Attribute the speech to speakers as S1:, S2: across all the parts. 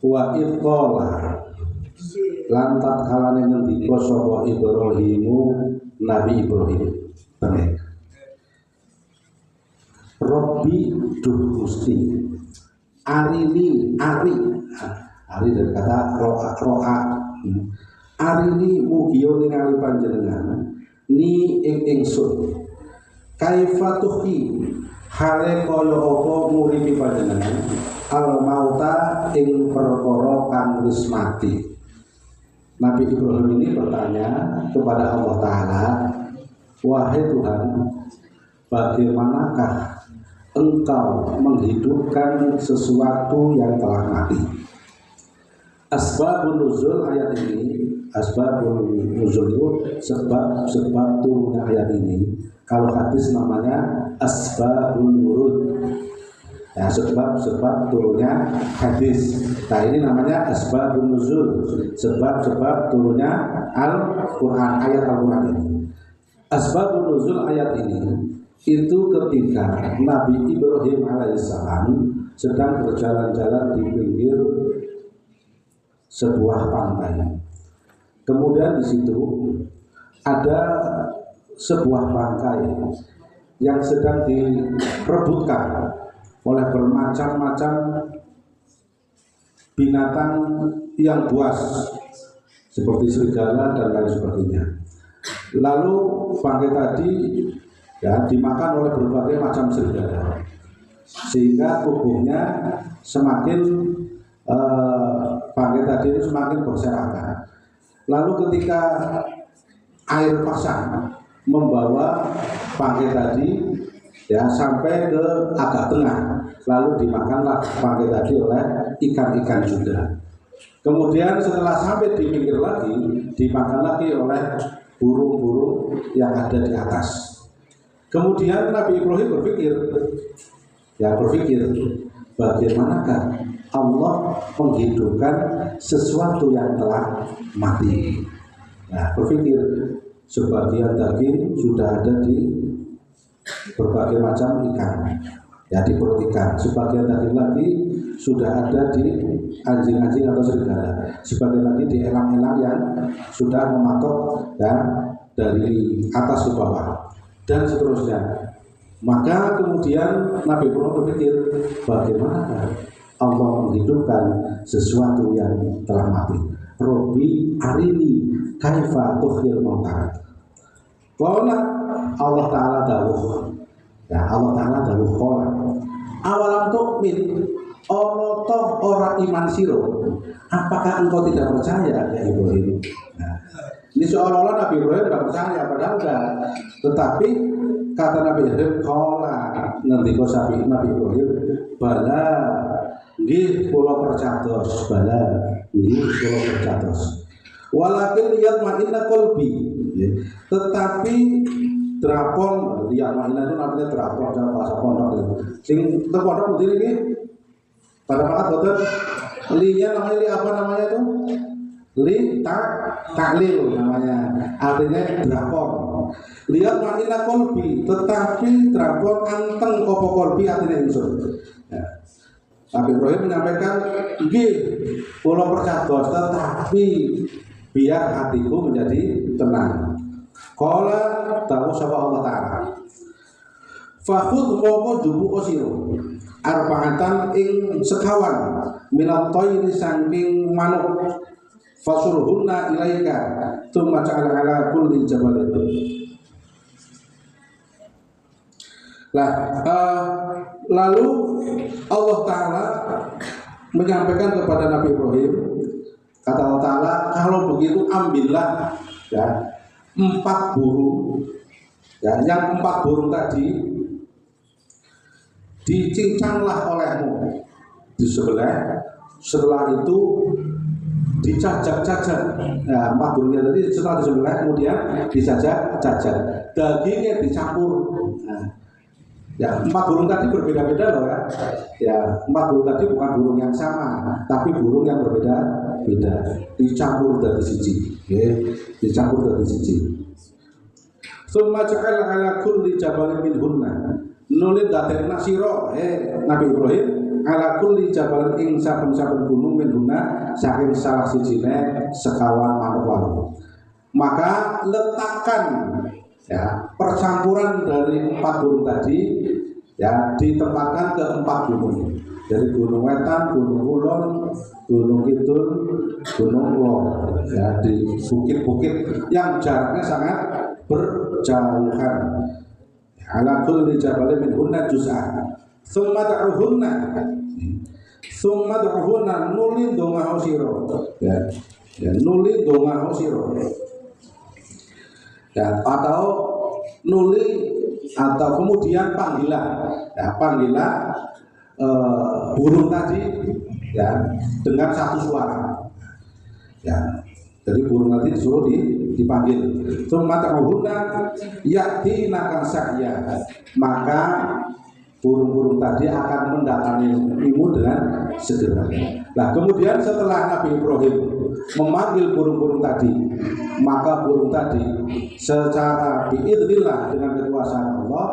S1: Wa iqala lantat kalane ngendika sapa Ibrahimu Nabi Ibrahim tenek Robbi duh Gusti arini ari dari kata ro'a arini mugiyo ningali panjenengan ni ing ingsun kaifa tuhyi hale kaya apa nguripi panjenengan al mauta ing perkara kang wis mati. Nabi Ibrahim ini bertanya kepada Allah Ta'ala, wahai Tuhan, bagaimanakah engkau menghidupkan sesuatu yang telah mati? Asbabun nuzul ayat ini, asbabun nuzul itu sebab turunnya ayat ini. Kalau hadis namanya asbabun nurud. Ya, sebab turunnya hadis. Nah, ini namanya asbabun nuzul, sebab turunnya Al-Quran, ayat Al-Quran ini. Asbabun nuzul ayat ini itu ketika Nabi Ibrahim alaihissalam sedang berjalan-jalan di pinggir sebuah pantai. Kemudian di situ ada sebuah bangkai yang sedang diperebutkan oleh bermacam-macam binatang yang buas seperti serigala dan lain sebagainya. Lalu bangkai tadi ya dimakan oleh berbagai macam serigala sehingga tubuhnya semakin bangkai tadi itu semakin berserakan. Lalu ketika air pasang membawa bangkai tadi ya sampai ke agak tengah, lalu dimakanlah bangkai tadi oleh ikan-ikan juga. Kemudian setelah sampai di pinggir lagi, dimakan lagi oleh burung-burung yang ada di atas. Kemudian Nabi Ibrahim berpikir, bagaimanakah Allah menghidupkan sesuatu yang telah mati? Nah, berpikir sebagian daging sudah ada di berbagai macam ikan, ya di perut ikan. Sebagian daging lagi sudah ada di anjing-anjing atau serigala. Sebagian lagi di elang-elang yang sudah mematok ya dari atas ke bawah dan seterusnya. Maka kemudian Nabi Ibrahim berpikir, bagaimana Allah menghidupkan sesuatu yang telah mati? Robbi arini kaifa tuhyil mauta. Qala Allah Ta'ala dawuh. Ya, Allah Ta'ala dawuh qala. Awalam tu'min ono toh ora iman siro. Apakah engkau tidak percaya ya Ibrahim? Nah, ini seolah-olah Nabi Ibrahim tidak percaya, padahal enggak. Tetapi kata Nabi Ibrahim qala, nanti kau sapi Nabi Ibrahim bala nggih kula percados, bala nggih kula percados. Walakin yatma'inna qalbi. Tetapi drapon lihat mainan itu namanya drapon dalam bahasa pondok itu. Sing terpondok begini nih. Pada saat betul linya namanya li apa namanya itu? Li taklil namanya. Artinya drapon. Lihat mainan kolbi, tetapi drapon anteng opo kolbi artinya insur. Ya. Nabi Ibrahim menyampaikan, nggih, kula percados, tetapi biar hatiku menjadi tenang. Qala tahu sapa Allah Ta'ala. Fakhudh moko jubu osiro arba'atan ing sekawan minat toyri saking manuk fasurhunna ilaika tsumma ja'ala ala kulli jabalin. Lalu Allah Ta'ala menyampaikan kepada Nabi Ibrahim, kata Allah Ta'ala, kalau begitu ambillah ya 4 burung ya, yang 4 burung tadi dicincanglah olehmu di sebelah. Setelah itu dicacak-cacak ya, 4 burungnya tadi setelah di sebelah, kemudian dicacak-cacak, dagingnya dicampur. Nah, ya 4 burung tadi berbeda-beda loh ya. Ya 4 burung tadi bukan burung yang sama, tapi burung yang berbeda-beda, dicampur dari siji. Dicampur dari siji. Summa ja'ala ala kulli jabalin minhunna. Nulid dadekna sira Nabi Ibrahim ala kulli jabalin ing saben-saben gunung minhuna saking salah sijine sekawan manuk walu. Maka letakkan ya percampuran dari 4 gunung tadi ya ditempatkan ke 4 gunung. Dari Gunung Wetan, Gunung Kulon, Gunung Kidul, Gunung Lor ya di bukit-bukit yang jaraknya sangat berjauhan. Ala kulli jabalin minhunna juz'an. Summa da'uhunna nuli donga sira. Ya nuli donga sira. Ya atau nuli atau kemudian panggilan. Ya panggilan burung tadi ya dengan satu suara ya jadi burung tadi disuruh dipanggil summatahunna yatina kasya maka burung-burung tadi akan mendatangimu dengan segera. Nah kemudian setelah Nabi Ibrahim memanggil burung-burung tadi maka burung tadi secara biidznillah dengan kekuasaan Allah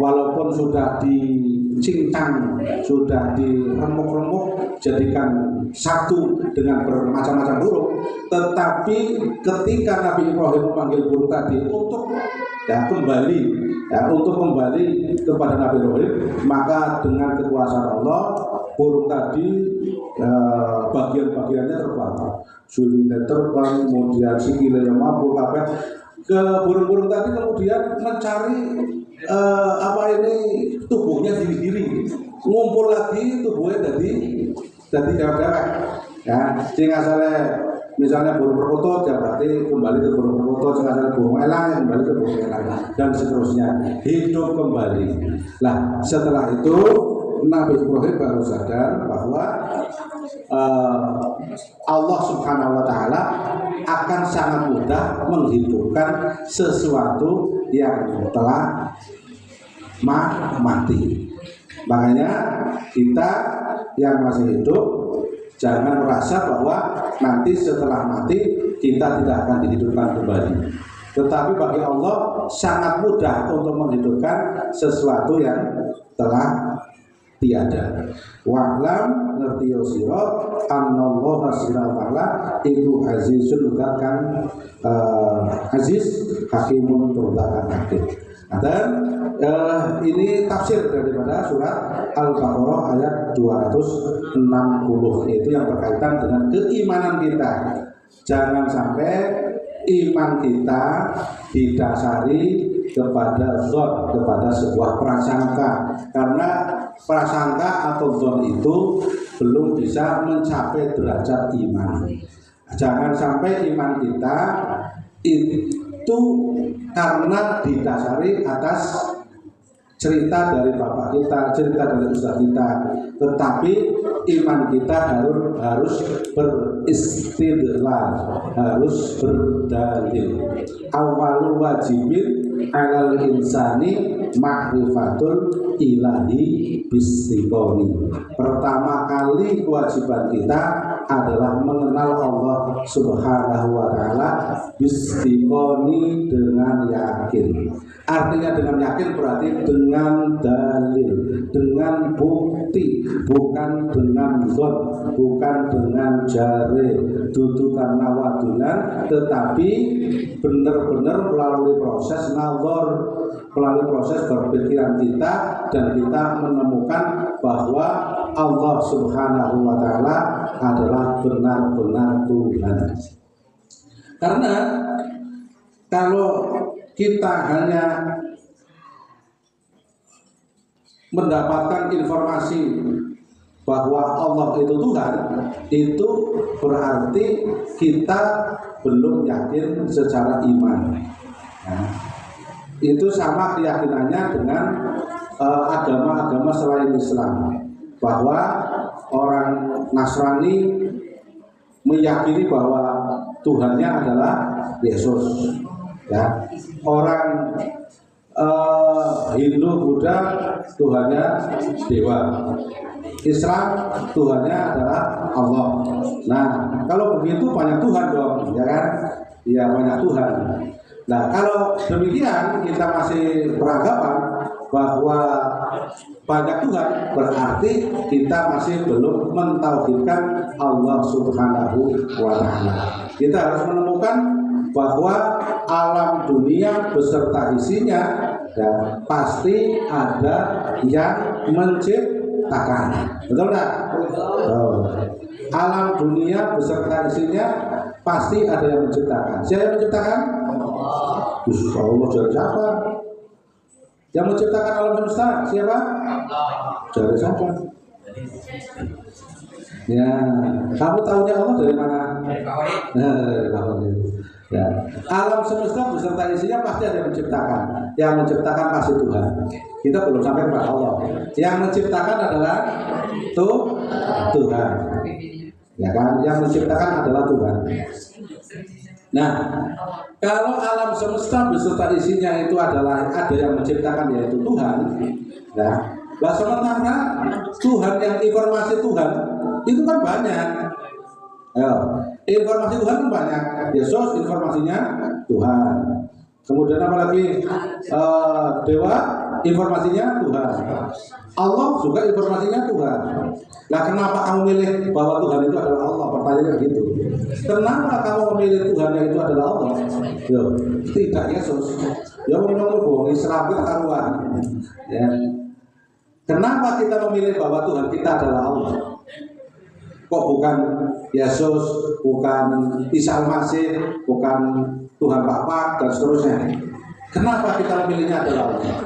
S1: walaupun sudah dicincang, sudah diremuk-remuk, jadikan satu dengan bermacam-macam burung, tetapi ketika Nabi Ibrahim memanggil burung tadi untuk untuk kembali kepada Nabi Ibrahim, maka dengan kekuasaan Allah burung tadi bagian-bagiannya terbang, sulitnya terbang, kemudian sikilnya mabuk ke burung-burung tadi kemudian mencari tubuhnya diri-diri, ngumpul lagi tubuhnya jadi dewek-dewek ya. Sing asale misalnya burung perkutut ya berarti kembali ke burung perkutut, sing asale burung elang ya kembali ke burung elang dan seterusnya, hidup kembali. Nah setelah itu Nabi Ibrahim baru sadar bahwa Allah Subhanahu wa Ta'ala akan sangat mudah menghidupkan sesuatu yang telah mati. Makanya kita yang masih hidup jangan merasa bahwa nanti setelah mati kita tidak akan dihidupkan kembali. Tetapi bagi Allah sangat mudah untuk menghidupkan sesuatu yang telah tiada. Wa'lam ngerti sira annallaha subhanahu wa ta'ala iku azizun kan aziz hakimun turdakan hakim. Dan ini tafsir daripada surat Al-Baqarah ayat 260 itu yang berkaitan dengan keimanan kita. Jangan sampai iman kita didasari kepada zon, kepada sebuah prasangka, karena prasangka atau zon itu belum bisa mencapai derajat iman. Jangan sampai iman kita itu karena didasari atas cerita dari bapak kita, cerita dari ustaz kita, tetapi iman kita harus beristidlal, harus berdalil. Awalu wajibin alal insani ma'rifatul ilahi bistiqoni. Pertama kali kewajiban kita adalah mengenal Allah Subhanahu wa ta'ala bistiqoni, dengan yakin. Artinya dengan yakin berarti dengan dalil, dengan bukti, bukan dengan zon, bukan dengan jare, dudukan nawadulan, tetapi benar-benar melalui proses nazar, melalui proses berpikiran kita, dan kita menemukan bahwa Allah Subhanahu wa ta'ala adalah benar-benar Tuhan. Karena kalau kita hanya mendapatkan informasi bahwa Allah itu Tuhan, itu berarti kita belum yakin secara iman. Nah, itu sama keyakinannya dengan agama-agama selain Islam, bahwa orang Nasrani meyakini bahwa Tuhannya adalah Yesus, ya. Orang Hindu, Buddha Tuhannya dewa, Islam Tuhannya adalah Allah. Nah, kalau begitu banyak Tuhan dong, ya kan? Ya banyak Tuhan. Nah, kalau demikian kita masih beranggapan bahwa banyak Tuhan, berarti kita masih belum mentauhidkan Allah Subhanahu wa Ta'ala. Kita harus menemukan bahwa alam dunia beserta isinya dan pasti ada yang menciptakan. Betul tak? Alam dunia beserta isinya pasti ada yang menciptakan. Siapa yang menciptakan? Allah. Jadi siapa? Yang menciptakan alam semesta siapa? Jadi siapa? Ya, kamu tahunya Allah dari mana? Dari Favorit. Ya. Alam semesta beserta isinya pasti ada yang menciptakan. Yang menciptakan pasti Tuhan. Kita belum sampai kepada Allah. Yang menciptakan adalah Tuhan. Ya kan? Yang menciptakan adalah Tuhan. Nah, kalau alam semesta beserta isinya itu adalah ada yang menciptakan, yaitu Tuhan. Nah, sementara Tuhan yang informasi Tuhan itu kan banyak. Informasi Tuhan kan banyak. Yesus informasinya Tuhan. Kemudian apa lagi? Dewa informasinya Tuhan. Allah juga informasinya Tuhan. Nah, kenapa kamu milih bahwa Tuhan itu adalah Allah? Pertanyaannya begitu. Kenapa kamu memilih Tuhan yang itu adalah Allah? Yo, tidak Yesus. Ya ngomong bohong Islam itu karuan. Ya. Kenapa kita memilih bahwa Tuhan kita adalah Allah? Kok bukan Yesus, bukan Isa Al-Masih, bukan Tuhan Bapa dan seterusnya? Kenapa kita memilihnya adalah Allah?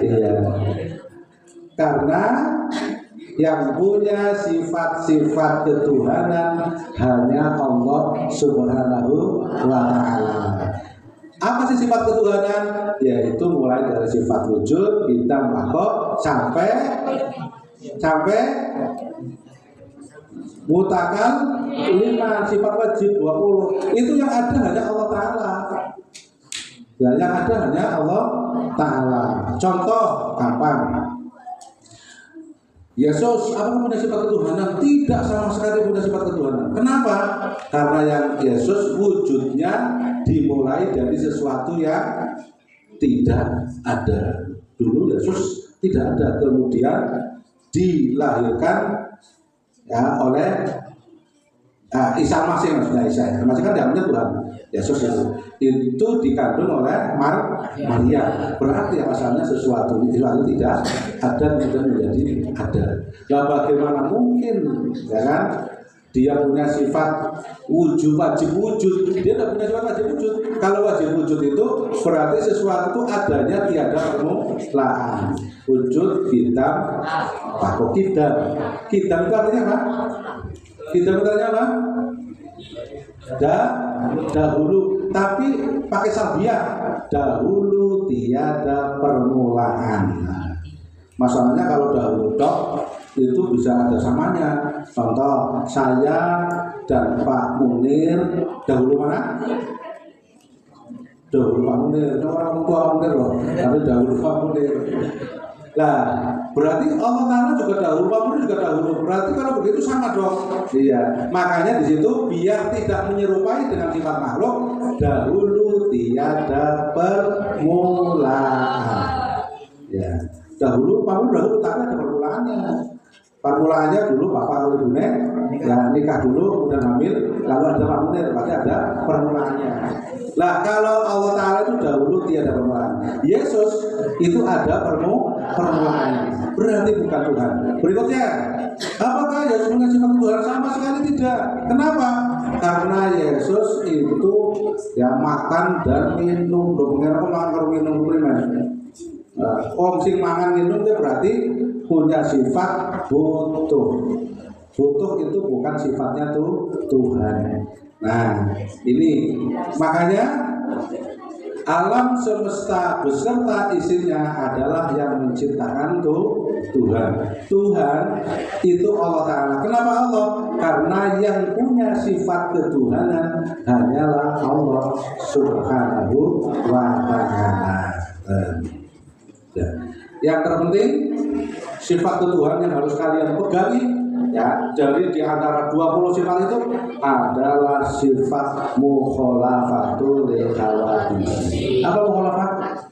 S1: Iya. Karena yang punya sifat-sifat ketuhanan hanya Allah Subhanahu wa Ta'ala. Apa sih sifat ketuhanan? Yaitu mulai dari sifat wujud, kita makhluk sampai mutakal 5, sifat wajib 20. Itu yang ada hanya Allah Ta'ala. Ya, yang ada hanya Allah Ta'ala. Contoh gampang. Yesus apa punya sifat ketuhanan? Tidak sama sekali punya sifat ketuhanan. Kenapa? Karena yang Yesus wujudnya dimulai dari sesuatu yang tidak ada. Dulu Yesus tidak ada, kemudian dilahirkan ya oleh Isa Al-Masih, maksudnya Isa Al-Masih kan diambil Tuhan. Yesus itu dikandung oleh Maria. Berarti asalnya sesuatu itu lalu tidak ada kemudian menjadi ada. Nah, bagaimana mungkin ya kan? Dia punya sifat wujud, wajib wujud. Dia tidak punya sifat wajib wujud. Kalau wajib wujud itu berarti sesuatu adanya tiada permulaan. Wujud kitab, pakai kitab. Kitab itu artinya apa? Kitab itu artinya apa? Dahulu, tapi pakai salbiah. Dahulu tiada permulaan. Masalahnya kalau dahulu dok itu bisa ada samanya. Contoh saya dan Pak Munir dahulu mana? Dahulu Pak Munir, orang tua Munir loh, tapi dahulu Pak Munir. Nah, berarti Allah Ta'ala juga dahulu, Pak Munir juga dahulu. Berarti kalau begitu sama dong. Iya. Makanya di situ biar tidak menyerupai dengan sifat makhluk, dahulu tiada permulaan. Ya. Dahulu, Pak Munir dahulu tapi ada permulaannya. Permulaannya dulu Bapak oleh Bune, ya nikah dulu, kemudian hamil, lalu ada Pak Munir, berarti ada permulaannya. Nah, kalau Allah Ta'ala itu dahulu tiada permulaan. Yesus itu ada permulaannya. Berarti bukan Tuhan. Berikutnya, apakah Yesus punya sifat Tuhan? Sama sekali tidak. Kenapa? Karena Yesus itu ya makan dan minum. Mengira kok makan karo minum primen. Om sing mangan minum itu berarti punya sifat butuh. Butuh itu bukan sifatnya Tuhan. Nah, ini makanya alam semesta beserta isinya adalah yang menciptakan Tuhan. Tuhan itu Allah Ta'ala. Kenapa Allah? Karena yang punya sifat ketuhanan hanyalah Allah Subhanahu wa Ta'ala. Yang terpenting sifat ketuhanan yang harus kalian pegangi Ya, dari di antara 20 sifat itu adalah sifat mukhalafatul lil hawadits. Apa mukhalafat?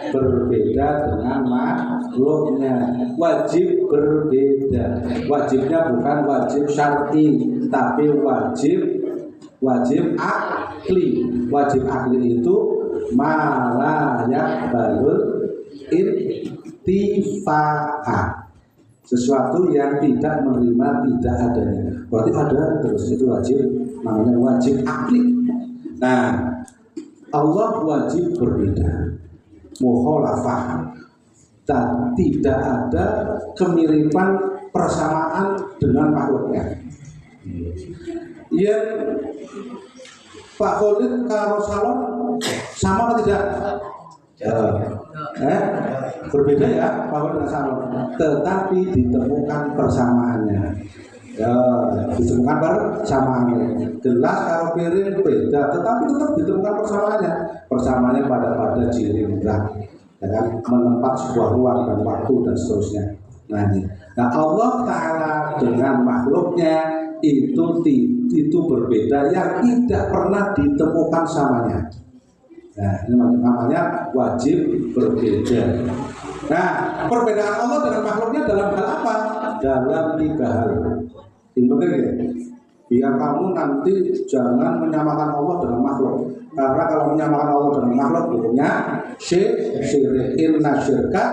S1: Berbeda dengan makhluknya. Wajib berbeda. Wajibnya bukan wajib syar'i, tapi wajib akli. Wajib akli itu malayak balul intifa'a, sesuatu yang tidak menerima tidak adanya. Berarti ada terus, itu wajib, namanya wajib akli. Nah, Allah wajib berbeda, mukhalafah, dan tidak ada kemiripan persamaan dengan makhluknya. Yang Pak Khalid karo salon sama atau tidak? Berbeda ya Pak Khalid dengan salon, tetapi ditemukan persamaannya. Ya, ditemukan persamaannya. Gelas karo piring beda, tetapi tetap ditemukan persamaannya. Persamaannya pada ciri indra, ya kan? Menempat sebuah ruang dan waktu dan seterusnya. Nah Allah Ta'ala dengan makhluknya itu berbeda, yang tidak pernah ditemukan samanya. Nah, ini namanya wajib berbeda. Nah, perbedaan Allah dengan makhluknya dalam hal apa? Dalam 3 hal. Ini penting ya. Biar kamu nanti jangan menyamakan Allah dengan makhluk. Karena kalau menyamakan Allah dengan makhluk, hukumnya syirik. Inna syirka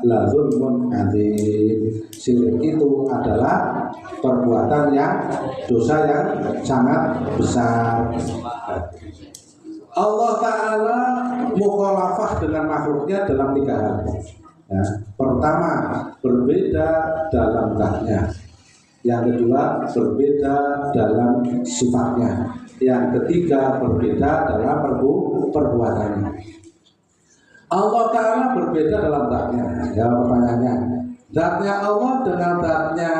S1: la zulmun adzim. Syirik itu adalah perbuatan yang dosa yang sangat besar. Allah Ta'ala mukhalafah dengan makhluknya dalam 3 hal. Ya. Pertama, berbeda dalam zatnya. Yang kedua, berbeda dalam sifatnya. Yang ketiga, berbeda dalam perbuatannya. Allah Ta'ala berbeda dalam zatnya. Ya, pertanyaannya, zatnya Allah dengan zatnya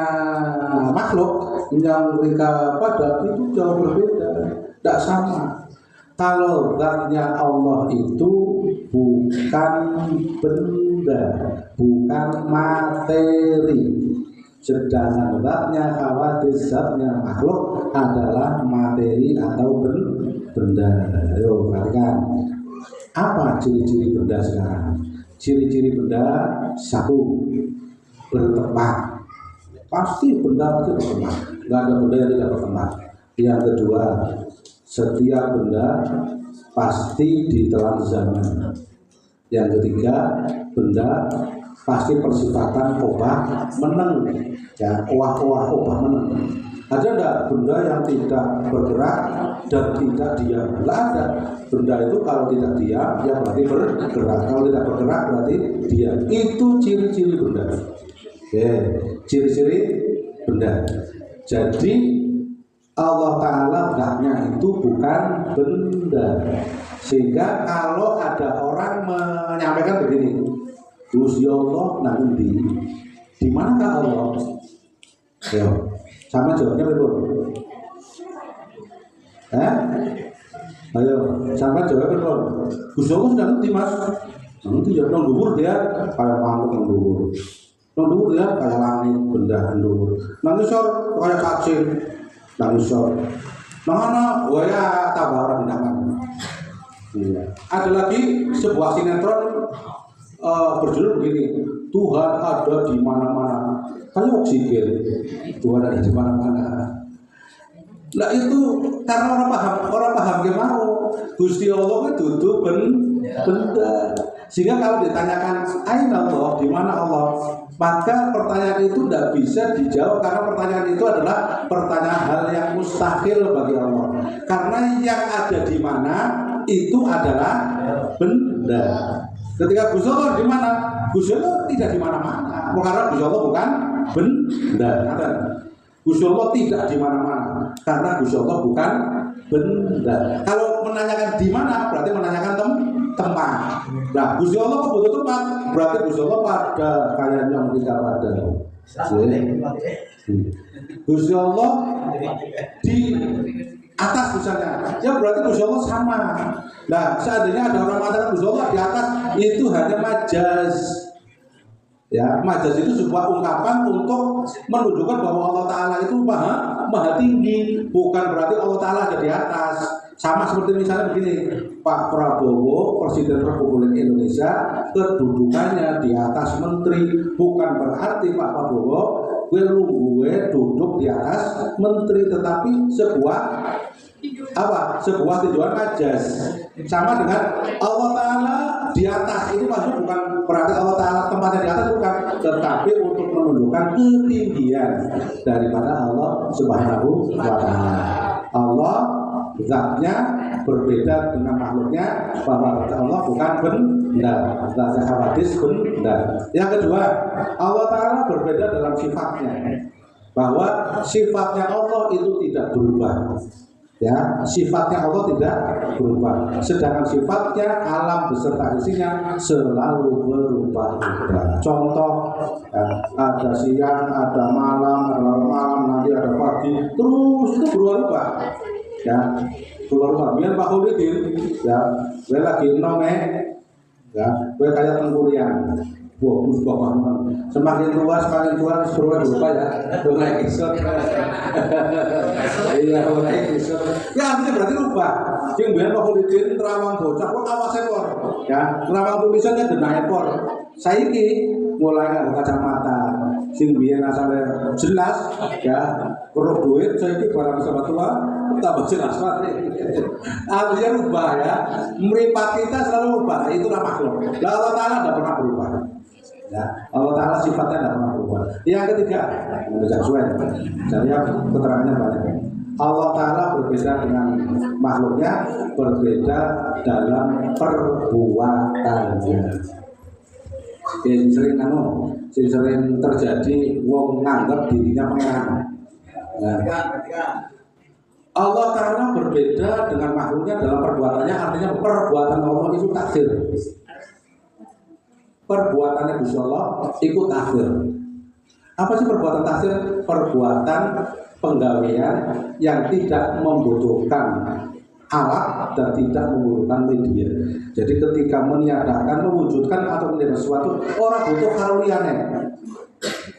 S1: makhluk yang mereka pada itu jauh berbeda, tidak sama. Kalau zatnya Allah itu bukan benda, bukan materi, sedangkan zatnya hawadits, zatnya makhluk adalah materi atau benda. Ayo perhatikan, apa ciri-ciri benda sekarang? Ciri-ciri benda, 1, bertempat. Pasti benda pasti bertempat, nggak ada benda yang tidak bertempat. Yang kedua, setiap benda pasti ditelan zaman. Yang ketiga, benda pasti persifatan obah meneng, ya, owah-owah obah meneng. Ada enggak benda yang tidak bergerak dan tidak diam? Enggak ada. Benda itu kalau tidak diam, ya berarti bergerak. Kalau tidak bergerak berarti diam. Itu ciri-ciri benda. Oke, ciri-ciri benda. Jadi Allah Ta'ala zatnya itu bukan benda. Sehingga kalau ada orang menyampaikan begini, Gusti Allah nanti di manakah Allah? Yo, sama jawabnya betul. Ayo, sama jawabnya betul. Gusti Allah sudah nanti mas. Nanti ya nang dhuwur dia kayak makhluk nang dhuwur. Nang dhuwur dia kayak langit, benda nang dhuwur. Nang isor kayak kacil. Nang isor. Nang ana waya tambah orang binatang. Iya. Ada lagi sebuah sinetron berjudul begini, Tuhan ada di mana-mana. Kayak oksigen, Tuhan ada di mana-mana. Nah itu karena orang paham gimana? Gusti Allah itu duduk benda. Sehingga kalau ditanyakan aina Allah, di mana Allah, maka pertanyaan itu tidak bisa dijawab karena pertanyaan itu adalah pertanyaan hal yang mustahil bagi Allah. Karena yang ada di mana itu adalah benda. Ketika Gusti Allah di mana? Gusti Allah tidak di mana-mana. Karena Gusti Allah bukan benda. Gusti Allah tidak di mana-mana karena Gusti Allah bukan benda. Kalau menanyakan di mana berarti menanyakan tempat. Nah, Gusti Allah kok butuh tempat? Berarti Gusti Allah pada kayak yang tidak pada. Gusti Allah di atas misalnya, ya berarti Gusti Allah sama. Nah, seandainya ada orang mengatakan Gusti Allah di atas, itu hanya majaz. Ya, majas itu sebuah ungkapan untuk menunjukkan bahwa Allah Ta'ala itu maha tinggi. Bukan berarti Allah Ta'ala ada di atas. Sama seperti misalnya begini, Pak Prabowo, Presiden Republik Indonesia, kedudukannya di atas menteri. Bukan berarti Pak Prabowo gue duduk di atas menteri, tetapi sebuah tujuan majas. Sama dengan Allah Ta'ala di atas, itu maksud bukan berarti Allah Ta'ala tempatnya di atas, bukan, tetapi untuk menunjukkan ketinggian daripada Allah Subhanahu wa Ta'ala. Allah zatnya berbeda dengan makhluknya, bahwa Allah bukan benda, zatnya hawadis benda. Yang kedua, Allah Ta'ala berbeda dalam sifatnya, bahwa sifatnya Allah itu tidak berubah. Ya, sifatnya Allah tidak berubah. Sedangkan sifatnya alam beserta isinya selalu berubah-ubah. Contoh, ya, ada siang, ada malam, ada malam, nanti ada pagi, terus itu berubah-ubah. Ya, berubah-ubah. Biar Pak Khulidin, ya, gue lagi nongeng, ya, gue kayak tenggurian. Bagus banget. Semakin tua berubah ya. Mulai kisut. Iya, mulai kisut. Ya artinya berarti rubah. Yang biar Pak Khulidin terawang bocah kok awas ekor. Ya, terawang tulisannya denah ekor. Saiki mulai nggak kacamata. Sing biar asalnya jelas, ya, perlu duit. Saiki barang sama tua tambah jelas banget. Artinya rubah ya. Meripat kita selalu rubah. Itulah makhluk. Allah Ta'ala tidak pernah berubah. Ya, Allah Ta'ala sifatnya tidak pernah berubah. Yang ketiga, saya keterangannya banyak. Allah Ta'ala berbeda dengan makhluknya, berbeda dalam perbuatannya. Sering terjadi wong nganggap dirinya pengen. Allah Ta'ala berbeda dengan makhluknya dalam perbuatannya, artinya perbuatan Allah itu takdir. Perbuatannya Gusti Allah ikut takdir. Apa sih perbuatan takdir? Perbuatan penggawean yang tidak membutuhkan alat dan tidak membutuhkan media. Jadi ketika meniadakan, mewujudkan atau menjadi sesuatu, orang butuh karuniane.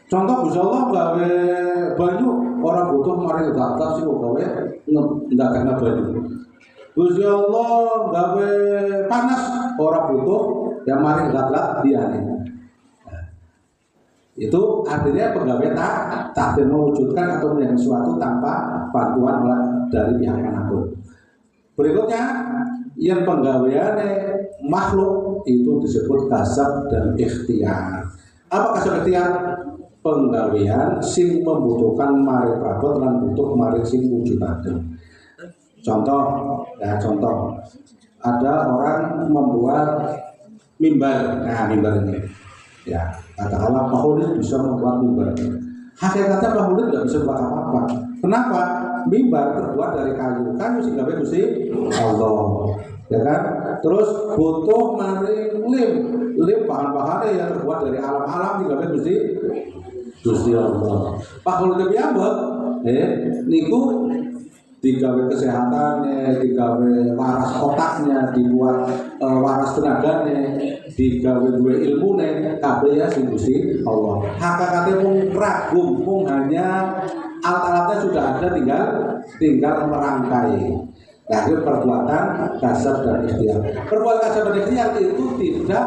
S1: Contoh Gusti Allah gawe banyu, orang butuh mari gak sih gawe enggak kena banyu. Gusti Allah gawe panas, orang butuh yang mari gelap dia nih. Itu artinya pegawai takdir mewujudkan atau menjadi sesuatu tanpa bantuan dari pihak manapun. Berikutnya, yang penggawaiannya makhluk itu disebut kasab dan ikhtiar. Apa kasab ikhtiar? Penggawaian sing membutuhkan mari prabot dan butuh mari sing wujudaken. Contoh, ada orang membuat mimbar. Nah, mimbar ini, ya, katakanlah Pak Khulid bisa membuat mimbar. Hakikatnya Pak Khulid tidak bisa buat apa-apa. Kenapa? Mimbar terbuat dari kayu sehingga Gusti Allah, ya kan? Terus butuh mari lim bahan-bahannya yang terbuat dari alam-alam sehingga Gusti Allah. Pak Khulid piyambak, niku digawe kesehatannya, digawe waras otaknya, dibuat waras tenaganya, digawe dua ilmunya, kabeh ya sing Gusti Allah. Hakikatnya mung ragum, mung hanya alat-alatnya sudah ada, tinggal merangkai. Nah, itu perbuatan kasab dan ikhtiar. Perbuatan kasab dan ikhtiar itu tidak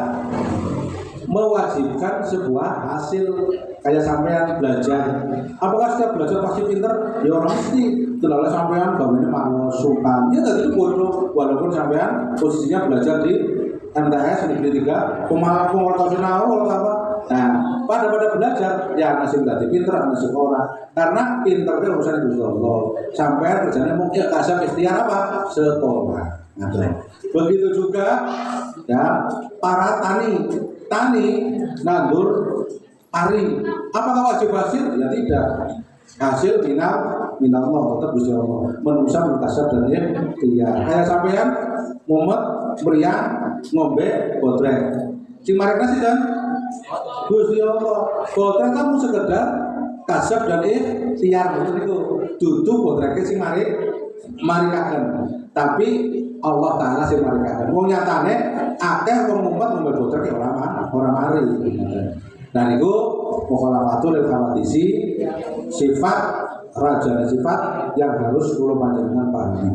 S1: mewajibkan sebuah hasil. Kayak sampean belajar, apakah setiap belajar pasti pinter? Ya orang mesti. Terlalu sampean bagaimana malu sukan, ya tadi itu bodoh. Walaupun sampean posisinya belajar di MTS Negeri 3, pengortosional atau apa. Nah, pada belajar, ya nasib tadi pinter, nasib orang. Karena pinternya urusan Gusti Allah. Sampean kerjanya mungkin kasar ikhtiar apa? Sekolah. Nah, begitu juga ya para tani nandur pari, apakah wajib hasil? Ya tidak. Hasil minal Allah, tetap Gusti Allah. Manusia berkasab dan ikhtiar. Kayak sampean mumet meriang ngombe botrek. Sing marek nasi kan Gusti Allah. Botrek kamu sekedar kasab dan ikhtiar, betul itu. Dudu botreke sing marikaken. Tapi Allah Ta'ala sing marikaken. Wong nyatane akeh wong mumet ngombe botrek ora mari. Nah itu mukhalafatul lil khawadisi, sifat raja sifat yang harus kula panjenengan pahami.